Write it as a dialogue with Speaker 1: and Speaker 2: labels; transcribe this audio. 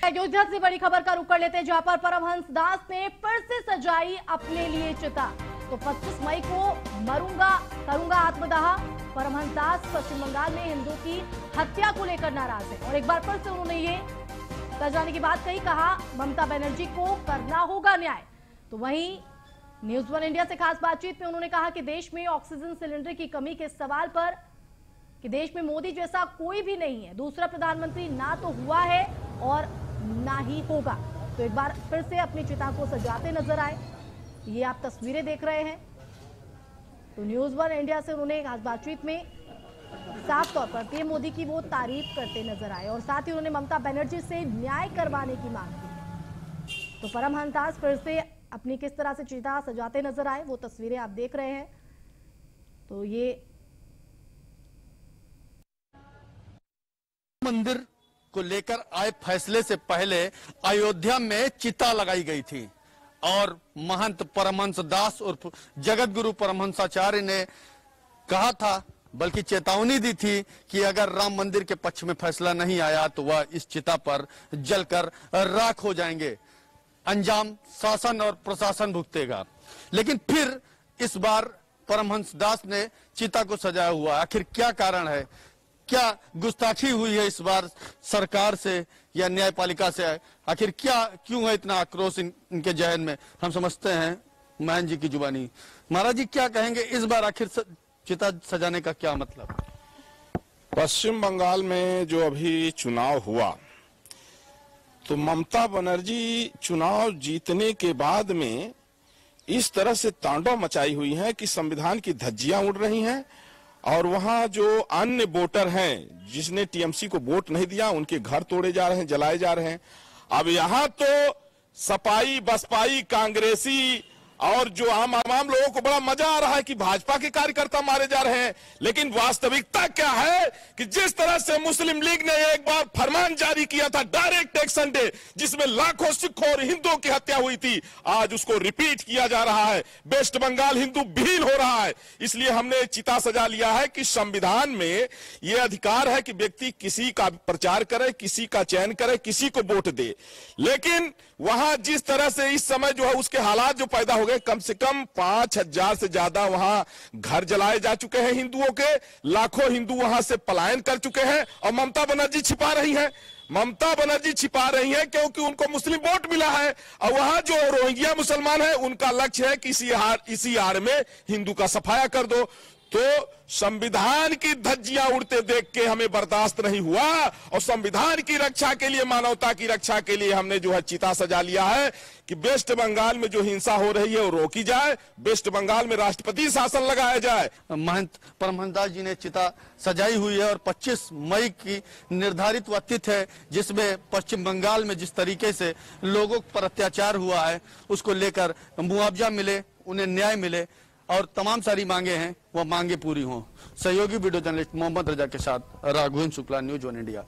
Speaker 1: अयोध्या से बड़ी खबर का रुख कर लेते हैं, जहां पर परमहंस दास ने फिर से सजाई अपने लिए चिता। तो 25 मई को मरूंगा करूंगा आत्मदाह। परमहंस दास पश्चिम बंगाल में हिंदू की हत्या को लेकर नाराज है और एक बार फिर से उन्होंने ये सजाने की बात कही। कहा ममता बनर्जी को करना होगा न्याय। तो वहीं न्यूज वन इंडिया से खास बातचीत में उन्होंने कहा कि देश में ऑक्सीजन सिलेंडर की कमी के सवाल पर कि देश में मोदी जैसा कोई भी नहीं है, दूसरा प्रधानमंत्री ना तो हुआ है और ना ही होगा। तो एक बार फिर से अपनी चिता को सजाते नजर आए। ये आप तस्वीरें देख रहे हैं। तो न्यूज वन इंडिया से उन्होंने खास बातचीत में साफ तौर पर पीएम मोदी की वो तारीफ करते नजर आए और साथ ही उन्होंने ममता बनर्जी से न्याय करवाने की मांग की। तो परमहंस दास फिर से अपनी किस तरह से चिता सजाते नजर आए, वो तस्वीरें आप देख रहे हैं। तो ये
Speaker 2: मंदिर को लेकर आए फैसले से पहले अयोध्या में चिता लगाई गई थी और महंत परमहंस दास उर्फ जगत गुरु परमहंसाचार्य ने कहा था, बल्कि चेतावनी दी थी कि अगर राम मंदिर के पक्ष में फैसला नहीं आया तो वह इस चिता पर जलकर राख हो जाएंगे। अंजाम शासन और प्रशासन भुगतेगा। लेकिन फिर इस बार परमहंस दास ने चिता को सजाया हुआ। आखिर क्या कारण है? क्या गुस्ताखी हुई है इस बार सरकार से या न्यायपालिका से? आखिर क्यों है इतना आक्रोश इनके जहन में? हम समझते हैं महंत जी की जुबानी। महाराज जी क्या कहेंगे इस बार आखिर चिता सजाने का क्या मतलब?
Speaker 3: पश्चिम बंगाल में जो अभी चुनाव हुआ तो ममता बनर्जी चुनाव जीतने के बाद में इस तरह से तांडव मचाई हुई है कि संविधान की धज्जियां उड़ रही हैं और वहां जो अन्य वोटर हैं जिसने टीएमसी को वोट नहीं दिया उनके घर तोड़े जा रहे हैं, जलाए जा रहे हैं। अब यहां तो सपाई बसपाई कांग्रेसी और जो आम लोगों को बड़ा मजा आ रहा है कि भाजपा के कार्यकर्ता मारे जा रहे हैं। लेकिन वास्तविकता क्या है कि जिस तरह से मुस्लिम लीग ने एक बार फरमान जारी किया था डायरेक्ट एक्शन डे, जिसमें लाखों सिखों और हिंदुओं की हत्या हुई थी, आज उसको रिपीट किया जा रहा है। वेस्ट बंगाल हिंदू विहीन हो रहा है। इसलिए हमने चिता सजा लिया है कि संविधान में यह अधिकार है कि व्यक्ति किसी का प्रचार करे, किसी का चयन करे, किसी को वोट दे। लेकिन वहां जिस तरह से इस समय जो है उसके हालात जो पैदा हो गए, कम से कम 5000 से ज्यादा वहां घर जलाए जा चुके हैं हिंदुओं के, लाखों हिंदू वहां से पलायन कर चुके हैं और ममता बनर्जी छिपा रही हैं। ममता बनर्जी छिपा रही है क्योंकि उनको मुस्लिम वोट मिला है और वहां जो रोहिंग्या मुसलमान है उनका लक्ष्य है कि इसी आड़ में हिंदू का सफाया कर दो। तो संविधान की धज्जियां उड़ते देख के हमें बर्दाश्त नहीं हुआ और संविधान की रक्षा के लिए, मानवता की रक्षा के लिए हमने जो है चिता सजा लिया है कि वेस्ट बंगाल में जो हिंसा हो रही है वो रोकी जाए, वेस्ट बंगाल में राष्ट्रपति शासन लगाया जाए।
Speaker 2: महंत परमहंस दास जी ने चिता सजाई हुई है और 25 मई की निर्धारित वह तिथि है जिसमें पश्चिम बंगाल में जिस तरीके से लोगों पर अत्याचार हुआ है उसको लेकर मुआवजा मिले, उन्हें न्याय मिले और तमाम सारी मांगे हैं वह मांगे पूरी हों। सहयोगी वीडियो जर्नलिस्ट मोहम्मद रजा के साथ Raghavendra Shukla, news one India.